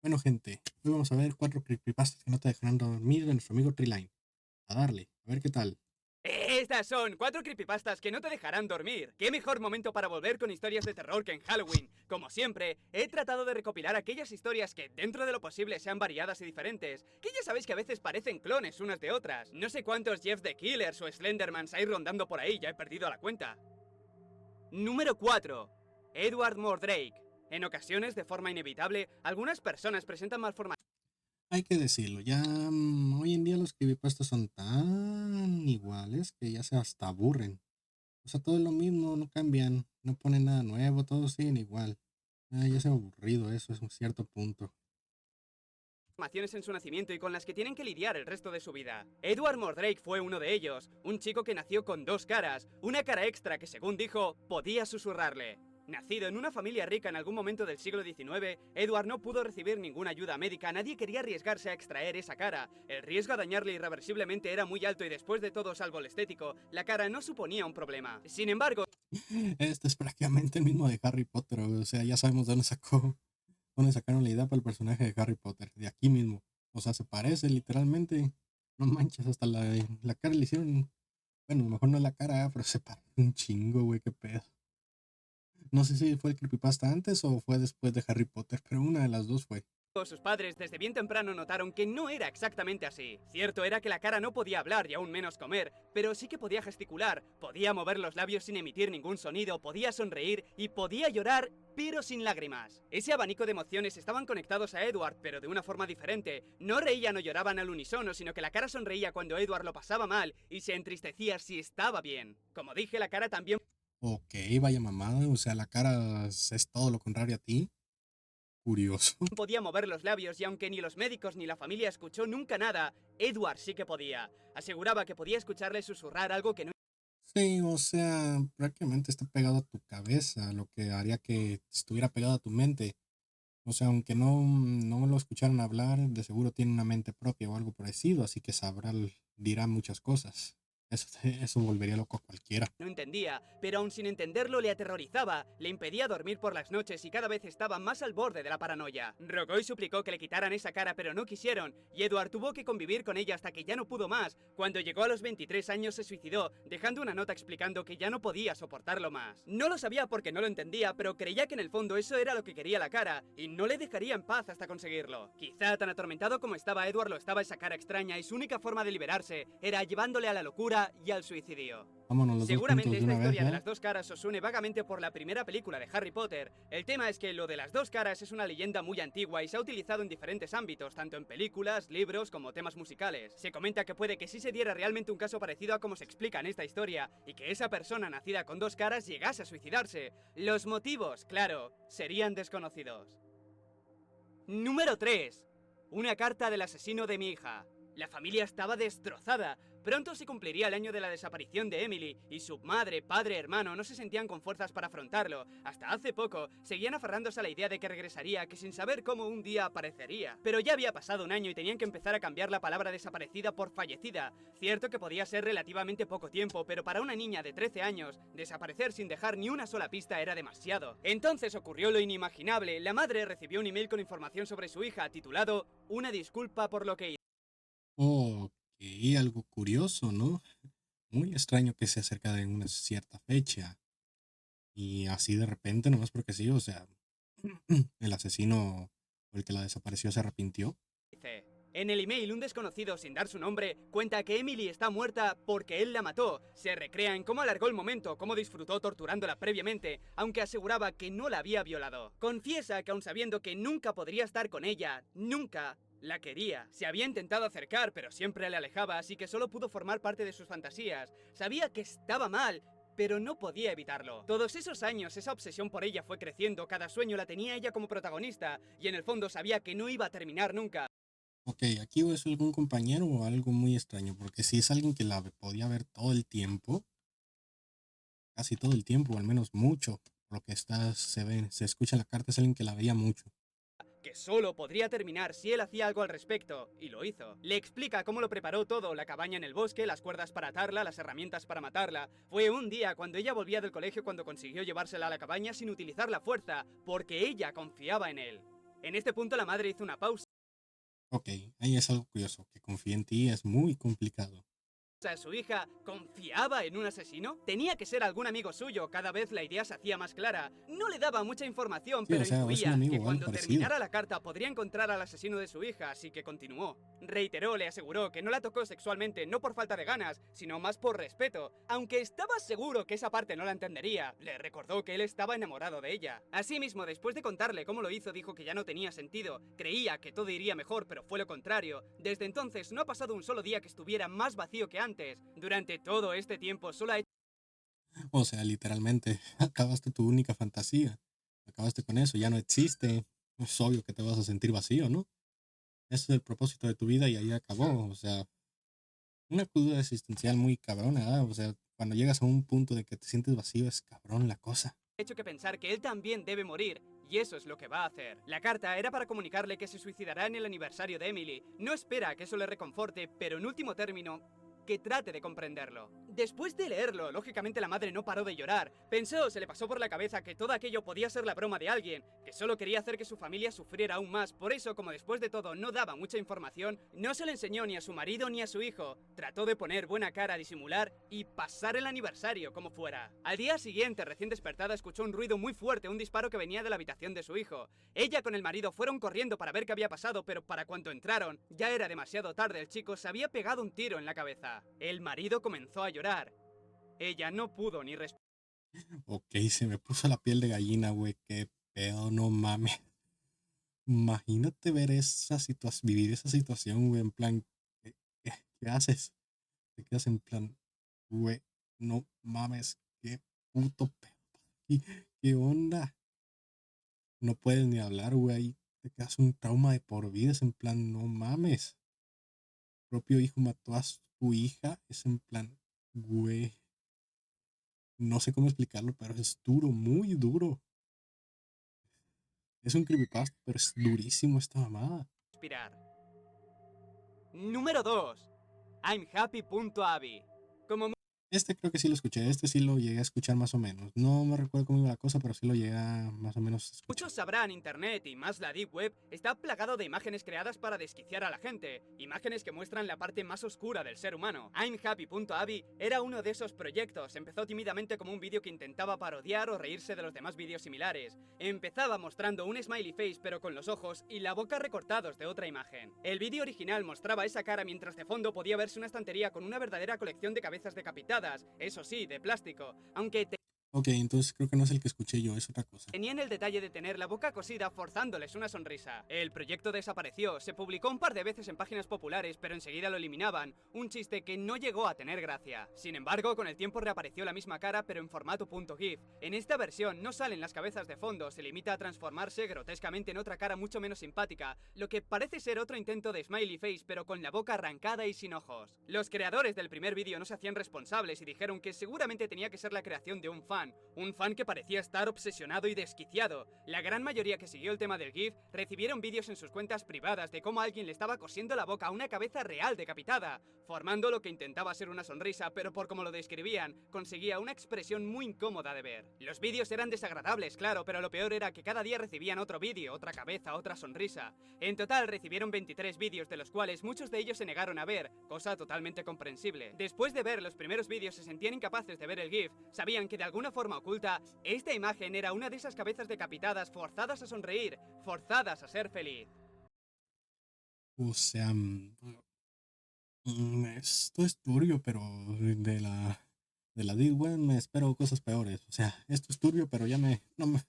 Bueno, gente, hoy vamos a ver 4 creepypastas que no te dejarán dormir de nuestro amigo Treeline. A darle, a ver qué tal. Estas son 4 creepypastas que no te dejarán dormir. ¿Qué mejor momento para volver con historias de terror que en Halloween? Como siempre, he tratado de recopilar aquellas historias que, dentro de lo posible, sean variadas y diferentes, que ya sabéis que a veces parecen clones unas de otras. No sé cuántos Jeff the Killers o Slendermans hay rondando por ahí, ya he perdido la cuenta. Número 4. Edward Mordrake. En ocasiones, de forma inevitable, algunas personas presentan malformaciones. Hay que decirlo, ya hoy en día los creepypastas son tan iguales que ya se hasta aburren. O sea, todo es lo mismo, no cambian, no ponen nada nuevo, todos siguen igual. Ya se ha aburrido eso, es un cierto punto. En su nacimiento y con las que tienen que lidiar el resto de su vida. Edward Mordrake fue uno de ellos, un chico que nació con 2 caras, una cara extra que según dijo, podía susurrarle. Nacido en una familia rica en algún momento del siglo XIX, Edward no pudo recibir ninguna ayuda médica, nadie quería arriesgarse a extraer esa cara. El riesgo a dañarle irreversiblemente era muy alto y después de todo salvo el estético, la cara no suponía un problema. Sin embargo, Este es prácticamente el mismo de Harry Potter, o sea, ya sabemos dónde sacaron la idea para el personaje de Harry Potter, de aquí mismo. O sea, se parece literalmente. No manches, hasta la cara le hicieron. Bueno, a lo mejor no la cara, pero se parece un chingo, güey, qué pedo. No sé si fue el creepypasta antes o fue después de Harry Potter, pero una de las dos fue. sus padres desde bien temprano notaron que no era exactamente así. Cierto era que la cara no podía hablar y aún menos comer, pero sí que podía gesticular, podía mover los labios sin emitir ningún sonido, podía sonreír y podía llorar, pero sin lágrimas. Ese abanico de emociones estaban conectados a Edward, pero de una forma diferente. No reían o lloraban al unísono, sino que la cara sonreía cuando Edward lo pasaba mal y se entristecía si estaba bien. Como dije, la cara también Ok, vaya mamada, o sea, la cara es todo lo contrario a ti. Curioso. podía mover los labios y aunque ni los médicos ni la familia escuchó nunca nada, Edward sí que podía. Aseguraba que podía escucharle susurrar algo que no Sí, o sea, prácticamente está pegado a tu cabeza, lo que haría que estuviera pegado a tu mente. O sea, aunque no lo escucharan hablar, de seguro tiene una mente propia o algo parecido, así que dirá muchas cosas. Eso volvería loco a cualquiera. no entendía, pero aun sin entenderlo le aterrorizaba, le impedía dormir por las noches y cada vez estaba más al borde de la paranoia. Rogó y suplicó que le quitaran esa cara, pero no quisieron, y Edward tuvo que convivir con ella hasta que ya no pudo más. Cuando llegó a los 23 años se suicidó, dejando una nota explicando que ya no podía soportarlo más. No lo sabía porque no lo entendía, pero creía que en el fondo eso era lo que quería la cara, y no le dejaría en paz hasta conseguirlo. Quizá tan atormentado como estaba Edward lo estaba esa cara extraña y su única forma de liberarse era llevándole a la locura y al suicidio. Vámonos los dos Seguramente juntos de esta una vez, historia de ¿no? las 2 caras os suene vagamente por la primera película de Harry Potter. El tema es que lo de las 2 caras es una leyenda muy antigua y se ha utilizado en diferentes ámbitos, tanto en películas, libros como temas musicales. Se comenta que puede que sí se diera realmente un caso parecido a como se explica en esta historia, y que esa persona nacida con 2 caras llegase a suicidarse. Los motivos, claro, serían desconocidos. Número 3. Una carta del asesino de mi hija. La familia estaba destrozada. Pronto se cumpliría el año de la desaparición de Emily, y su madre, padre, hermano no se sentían con fuerzas para afrontarlo. Hasta hace poco, seguían aferrándose a la idea de que regresaría, que sin saber cómo un día aparecería. Pero ya había pasado un año y tenían que empezar a cambiar la palabra desaparecida por fallecida. Cierto que podía ser relativamente poco tiempo, pero para una niña de 13 años, desaparecer sin dejar ni una sola pista era demasiado. Entonces ocurrió lo inimaginable. La madre recibió un email con información sobre su hija, titulado Una disculpa por lo que hizo. Ok, algo curioso, ¿no? Muy extraño que se acerca de una cierta fecha. Y así de repente, nomás porque sí, o sea, el asesino o el que la desapareció se arrepintió. En el email, un desconocido, sin dar su nombre, cuenta que Emily está muerta porque él la mató. Se recrea en cómo alargó el momento, cómo disfrutó torturándola previamente, aunque aseguraba que no la había violado. Confiesa que aun sabiendo que nunca podría estar con ella, nunca la quería. Se había intentado acercar, pero siempre le alejaba, así que solo pudo formar parte de sus fantasías. Sabía que estaba mal, pero no podía evitarlo. Todos esos años, esa obsesión por ella fue creciendo, cada sueño la tenía ella como protagonista, y en el fondo sabía que no iba a terminar nunca. Ok, aquí es algún compañero o algo muy extraño, porque si es alguien que podía ver todo el tiempo, casi todo el tiempo, o al menos mucho, por lo que se escucha en la carta, es alguien que la veía mucho. Que solo podría terminar si él hacía algo al respecto, y lo hizo. Le explica cómo lo preparó todo, la cabaña en el bosque, las cuerdas para atarla, las herramientas para matarla. Fue un día cuando ella volvía del colegio cuando consiguió llevársela a la cabaña sin utilizar la fuerza, porque ella confiaba en él. En este punto la madre hizo una pausa Ok, ahí es algo curioso. Que confíe en ti es muy complicado. a su hija. ¿Confiaba en un asesino? Tenía que ser algún amigo suyo, cada vez la idea se hacía más clara. No le daba mucha información, Sí, o pero sea, es un intuía amigo que o algo cuando parecido. terminara la carta podría encontrar al asesino de su hija, así que continuó. Reiteró, le aseguró que no la tocó sexualmente, no por falta de ganas, sino más por respeto. Aunque estaba seguro que esa parte no la entendería, le recordó que él estaba enamorado de ella. Asimismo, después de contarle cómo lo hizo, dijo que ya no tenía sentido. Creía que todo iría mejor, pero fue lo contrario. Desde entonces no ha pasado un solo día que estuviera más vacío que antes. Durante todo este tiempo solo ha hecho O sea, literalmente, acabaste tu única fantasía. Acabaste con eso, ya no existe. Es obvio que te vas a sentir vacío, ¿no? Ese es el propósito de tu vida y ahí acabó. O sea, una duda existencial muy cabrona, ¿ah? O sea, cuando llegas a un punto de que te sientes vacío, es cabrón la cosa. que pensar que él también debe morir, y eso es lo que va a hacer. La carta era para comunicarle que se suicidará en el aniversario de Emily. No espera que eso le reconforte, pero en último término, que trate de comprenderlo. Después de leerlo, lógicamente la madre no paró de llorar. Pensó, se le pasó por la cabeza que todo aquello podía ser la broma de alguien, que solo quería hacer que su familia sufriera aún más. Por eso, como después de todo no daba mucha información, no se le enseñó ni a su marido ni a su hijo. Trató de poner buena cara, disimular y pasar el aniversario como fuera. Al día siguiente, recién despertada, escuchó un ruido muy fuerte, un disparo que venía de la habitación de su hijo. Ella con el marido fueron corriendo para ver qué había pasado, pero para cuando entraron, ya era demasiado tarde. El chico se había pegado un tiro en la cabeza. El marido comenzó a llorar. Ella no pudo ni respirar. Ok, se me puso la piel de gallina, güey. Qué pedo, no mames. Imagínate ver esa situación, vivir esa situación, güey, en plan, ¿qué haces? Te quedas en plan, güey, no mames, qué puto pedo. ¿Qué onda? No puedes ni hablar, güey. Te quedas un trauma de por vida. Es en plan, no mames. Tu propio hijo mató a su hija. Es en plan, güey. No sé cómo explicarlo, pero es duro, muy duro. Es un creepypasta, pero es durísimo esta mamada. Número 2. I'm happy.abby. Como Este creo que sí lo escuché. Este sí lo llegué a escuchar más o menos. No me recuerdo cómo iba la cosa, pero sí lo llegué a más o menos escuchar. muchos sabrán, Internet y más la Deep Web está plagado de imágenes creadas para desquiciar a la gente, imágenes que muestran la parte más oscura del ser humano. I'mHappy.abby era uno de esos proyectos. Empezó tímidamente como un vídeo que intentaba parodiar o reírse de los demás vídeos similares. Empezaba mostrando un smiley face pero con los ojos y la boca recortados de otra imagen. El vídeo original mostraba esa cara mientras de fondo podía verse una estantería con una verdadera colección de cabezas decapitadas, eso sí, de plástico, aunque Ok, entonces creo que no es el que escuché yo, es otra cosa. tenían el detalle de tener la boca cosida forzándoles una sonrisa. El proyecto desapareció, se publicó un par de veces en páginas populares, pero enseguida lo eliminaban, un chiste que no llegó a tener gracia. Sin embargo, con el tiempo reapareció la misma cara, pero en formato .gif. En esta versión no salen las cabezas de fondo, se limita a transformarse grotescamente en otra cara mucho menos simpática, lo que parece ser otro intento de smiley face, pero con la boca arrancada y sin ojos. Los creadores del primer vídeo no se hacían responsables y dijeron que seguramente tenía que ser la creación de un fan que parecía estar obsesionado y desquiciado. La gran mayoría que siguió el tema del GIF recibieron vídeos en sus cuentas privadas de cómo alguien le estaba cosiendo la boca a una cabeza real decapitada, formando lo que intentaba ser una sonrisa, pero por como lo describían, conseguía una expresión muy incómoda de ver. Los vídeos eran desagradables, claro, pero lo peor era que cada día recibían otro vídeo, otra cabeza, otra sonrisa. En total recibieron 23 vídeos, de los cuales muchos de ellos se negaron a ver, cosa totalmente comprensible. Después de ver los primeros vídeos se sentían incapaces de ver el GIF, sabían que de alguna forma oculta, esta imagen era una de esas cabezas decapitadas forzadas a sonreír, forzadas a ser feliz. O sea, esto es turbio, pero de la Deep Web me espero cosas peores. O sea, esto es turbio, pero ya no me,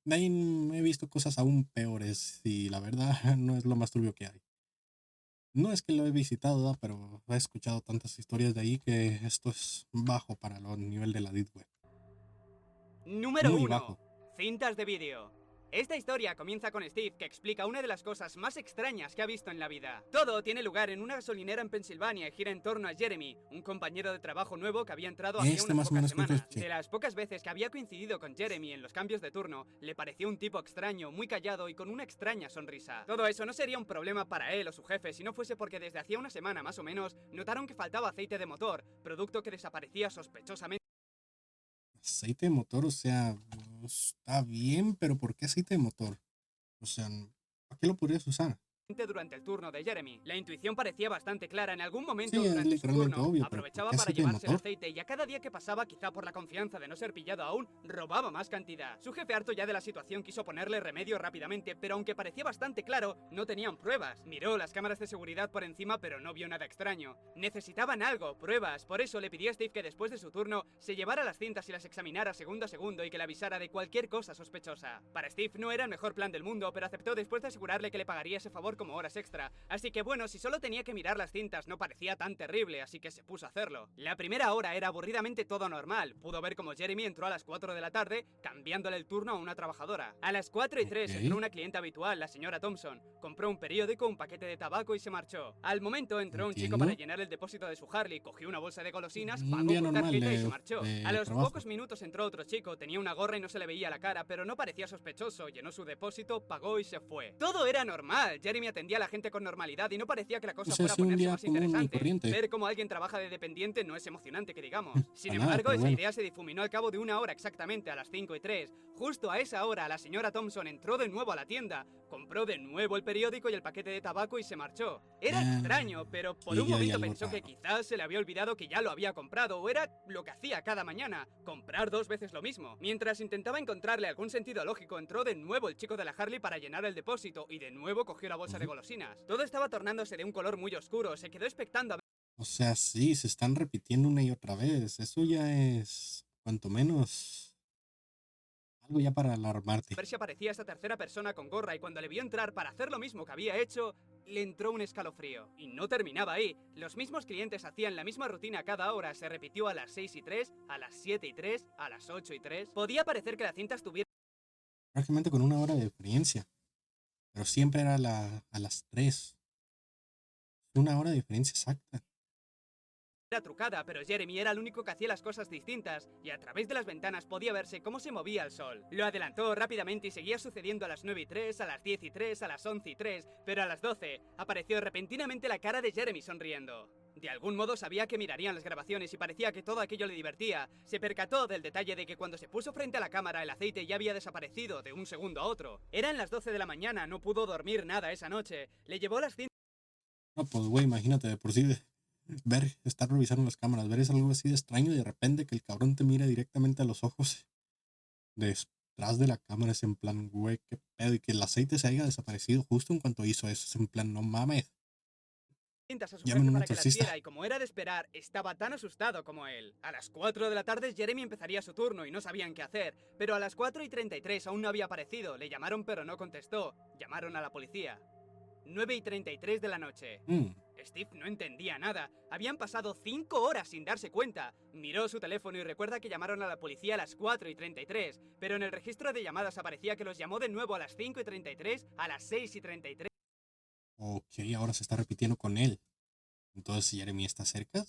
de ahí he visto cosas aún peores y la verdad no es lo más turbio que hay. No es que lo he visitado, ¿verdad? Pero he escuchado tantas historias de ahí que esto es bajo para el nivel de la Deep Web. Número Muy 1. bajo. Cintas de vídeo. Esta historia comienza con Steve, que explica una de las cosas más extrañas que ha visto en la vida. Todo tiene lugar en una gasolinera en Pensilvania y gira en torno a Jeremy, un compañero de trabajo nuevo que había entrado hacía Este unas más o pocas menos creo que lo semanas. escuché. De las pocas veces que había coincidido con Jeremy en los cambios de turno, le pareció un tipo extraño, muy callado y con una extraña sonrisa. Todo eso no sería un problema para él o su jefe si no fuese porque desde hacía una semana más o menos notaron que faltaba aceite de motor, producto que desaparecía sospechosamente. Aceite de motor, o sea, está bien, pero ¿por qué aceite de motor? O sea, ¿Para qué lo podrías usar? Durante el turno de Jeremy. La intuición parecía bastante clara. En algún momento Sí, es durante su literalmente turno obvio, pero ¿por aprovechaba qué para así de llevarse el motor? aceite y a cada día que pasaba, quizá por la confianza de no ser pillado aún, robaba más cantidad. Su jefe, harto ya de la situación, quiso ponerle remedio rápidamente, pero aunque parecía bastante claro, no tenían pruebas. Miró las cámaras de seguridad por encima, pero no vio nada extraño. Necesitaban algo, pruebas. Por eso le pidió a Steve que después de su turno se llevara las cintas y las examinara segundo a segundo y que le avisara de cualquier cosa sospechosa. Para Steve no era el mejor plan del mundo, pero aceptó después de asegurarle que le pagaría ese favor como horas extra. Así que bueno, si solo tenía que mirar las cintas no parecía tan terrible, así que se puso a hacerlo. La primera hora era aburridamente todo normal. Pudo ver como Jeremy entró a las 4 de la tarde, cambiándole el turno a una trabajadora. A las 4:03 entró Ok, una cliente habitual, la señora Thompson. Compró un periódico, un paquete de tabaco y se marchó. Al momento entró un chico para entiendo. llenar el depósito de su Harley, cogió una bolsa de golosinas, Un pagó día con normal tarjeta y se marchó. A de los trabajo. pocos minutos entró otro chico, tenía una gorra y no se le veía la cara, pero no parecía sospechoso. Llenó su depósito, pagó y se fue. Todo era normal. Jeremy atendía a la gente con normalidad y no parecía que la O cosa sea, fuera a sí, un ponerse día más común y interesante. corriente. Ver cómo alguien trabaja de dependiente no es emocionante que digamos. Sin Para nada, embargo, pero esa bueno. idea se difuminó al cabo de una hora exactamente, a las 5:03. Justo a esa hora, la señora Thompson entró de nuevo a la tienda, compró de nuevo el periódico y el paquete de tabaco y se marchó. Era extraño, pero por un Sí, hay momento algo pensó que raro. quizás se le había olvidado que ya lo había comprado, o era lo que hacía cada mañana, comprar 2 veces lo mismo. Mientras intentaba encontrarle algún sentido lógico, entró de nuevo el chico de la Harley para llenar el depósito y de nuevo cogió la bolsa de Ujú. golosinas. Todo estaba tornándose de un color muy oscuro, se quedó expectando a O sea, sí, se están repitiendo una y otra vez. Eso ya es, cuanto menos, algo ya para alarmarte. ver si aparecía esa tercera persona con gorra y cuando le vio entrar para hacer lo mismo que había hecho, le entró un escalofrío. Y no terminaba ahí. Los mismos clientes hacían la misma rutina cada hora, se repitió a las 6:03, a las 7:03, a las 8:03. Podía parecer que la cinta estuviera Prácticamente con una hora de diferencia. Pero siempre era a las 3. Una hora de diferencia exacta. trucada, pero Jeremy era el único que hacía las cosas distintas, y a través de las ventanas podía verse cómo se movía el sol. Lo adelantó rápidamente y seguía sucediendo a las 9:03, a las 10:03, a las 11:03, pero a las 12 apareció repentinamente la cara de Jeremy sonriendo. De algún modo sabía que mirarían las grabaciones y parecía que todo aquello le divertía. Se percató del detalle de que cuando se puso frente a la cámara el aceite ya había desaparecido de un segundo a otro. Eran las 12 de la mañana, no pudo dormir nada esa noche. Le llevó las cintas No, pues, güey, imagínate de por sí ver, estar revisando las cámaras, ver es algo así de extraño y de repente que el cabrón te mira directamente a los ojos detrás de la cámara. Es en plan, güey, qué pedo. Y que el aceite se haya desaparecido justo en cuanto hizo eso. Es en plan, no mames, a su llamen jefe a un para que las exorcista. viera y como era de esperar, estaba tan asustado como él. A las 4 de la tarde Jeremy empezaría su turno y no sabían qué hacer, pero a las 4:33 aún no había aparecido, le llamaron pero no contestó, llamaron a la policía. 9:33 de la noche. Mm, Steve no entendía nada. Habían pasado 5 horas sin darse cuenta. Miró su teléfono y recuerda que llamaron a la policía a las 4:33, pero en el registro de llamadas aparecía que los llamó de nuevo a las 5:33, a las 6:33. ok, ahora se está repitiendo con él. Entonces, ¿Jeremy está cerca?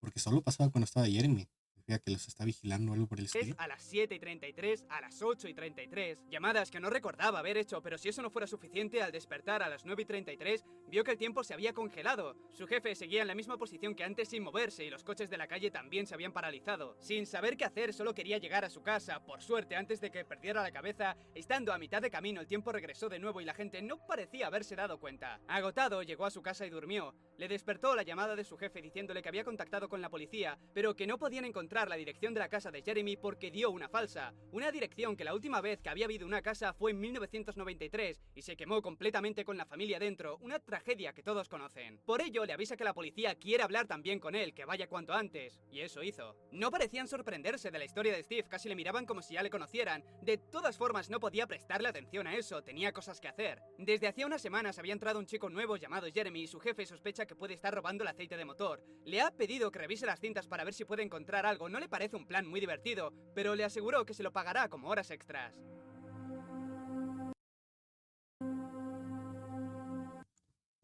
Porque solo pasaba cuando estaba Jeremy. Significa que los está vigilando o algo por el estilo. A las 7:33, a las 8:33, llamadas que no recordaba haber hecho, pero si eso no fuera suficiente, al despertar a las 9:33, vio que el tiempo se había congelado. Su jefe seguía en la misma posición que antes sin moverse y los coches de la calle también se habían paralizado. Sin saber qué hacer, solo quería llegar a su casa. Por suerte, antes de que perdiera la cabeza, estando a mitad de camino, el tiempo regresó de nuevo y la gente no parecía haberse dado cuenta. Agotado, llegó a su casa y durmió. Le despertó la llamada de su jefe diciéndole que había contactado con la policía, pero que no podían encontrar la dirección de la casa de Jeremy porque dio una falsa. Una dirección que la última vez que había habido una casa fue en 1993 y se quemó completamente con la familia dentro, una tragedia que todos conocen. Por ello, le avisa que la policía quiere hablar también con él, que vaya cuanto antes, y eso hizo. No parecían sorprenderse de la historia de Steve, casi le miraban como si ya le conocieran. De todas formas, no podía prestarle atención a eso, tenía cosas que hacer. Desde hacía unas semanas había entrado un chico nuevo llamado Jeremy y su jefe sospecha que puede estar robando el aceite de motor. Le ha pedido que revise las cintas para ver si puede encontrar algo, no le parece un plan muy divertido, pero le aseguró que se lo pagará como horas extras.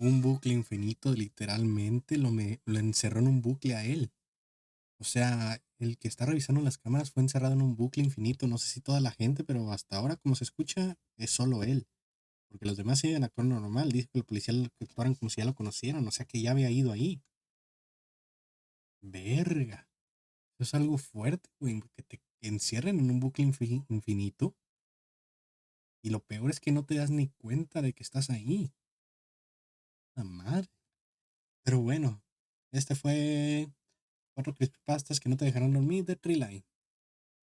Un bucle infinito, literalmente, lo encerró en un bucle a él. O sea, el que está revisando las cámaras fue encerrado en un bucle infinito. No sé si toda la gente, pero hasta ahora, como se escucha, es solo él. Porque los demás siguen actuando normal. Dice que el policía que actuaran como si ya lo conocieran. O sea, que ya había ido ahí. Verga. Eso es algo fuerte, güey. Que te encierren en un bucle infinito. Y lo peor es que no te das ni cuenta de que estás ahí. La madre. Pero bueno, este fue 4 creepypastas que no te dejarán dormir de Treeline.